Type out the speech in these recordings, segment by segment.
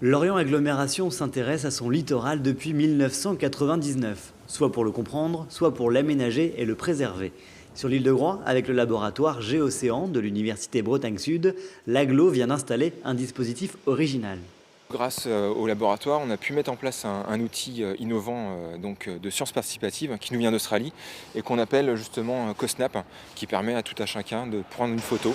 Lorient Agglomération s'intéresse à son littoral depuis 1999, soit pour le comprendre, soit pour l'aménager et le préserver. Sur l'île de Groix, avec le laboratoire Géocéan de l'Université Bretagne Sud, l'Aglo vient d'installer un dispositif original. Grâce au laboratoire, on a pu mettre en place un outil innovant de sciences participatives qui nous vient d'Australie et qu'on appelle justement CoSnap, qui permet à tout un chacun de prendre une photo.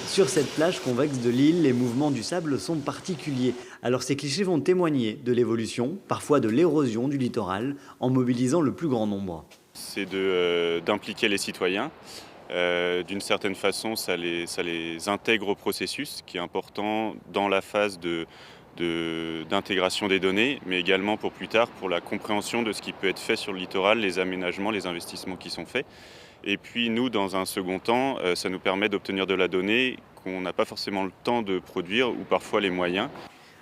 Sur cette plage convexe de l'île, les mouvements du sable sont particuliers. Alors ces clichés vont témoigner de l'évolution, parfois de l'érosion du littoral, en mobilisant le plus grand nombre. C'est d'impliquer les citoyens. D'une certaine façon, ça les intègre au processus, qui est important dans la phase d'intégration des données, mais également pour plus tard, pour la compréhension de ce qui peut être fait sur le littoral, les aménagements, les investissements qui sont faits. Et puis nous, dans un second temps, ça nous permet d'obtenir de la donnée qu'on n'a pas forcément le temps de produire ou parfois les moyens.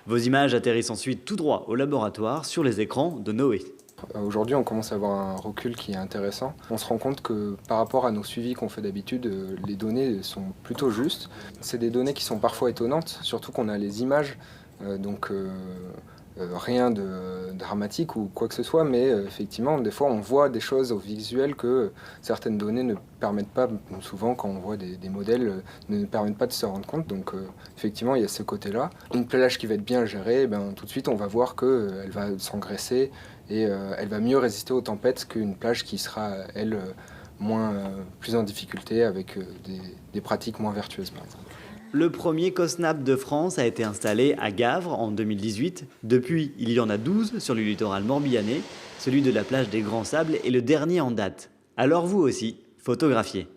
Vos images atterrissent ensuite tout droit au laboratoire sur les écrans de Noé. Aujourd'hui, on commence à avoir un recul qui est intéressant. On se rend compte que par rapport à nos suivis qu'on fait d'habitude, les données sont plutôt justes. C'est des données qui sont parfois étonnantes, surtout qu'on a les images, rien de dramatique ou quoi que ce soit, mais effectivement, des fois, on voit des choses au visuel que certaines données ne permettent pas, souvent quand on voit des modèles, ne permettent pas de se rendre compte. Donc effectivement, il y a ce côté-là. Une plage qui va être bien gérée, tout de suite, on va voir qu'elle va s'engraisser et elle va mieux résister aux tempêtes qu'une plage qui sera, elle, plus en difficulté avec des pratiques moins vertueuses, par exemple. Le premier CoSnap de France a été installé à Gavre en 2018. Depuis, il y en a 12 sur le littoral morbihanais. Celui de la plage des Grands Sables est le dernier en date. Alors vous aussi, photographiez.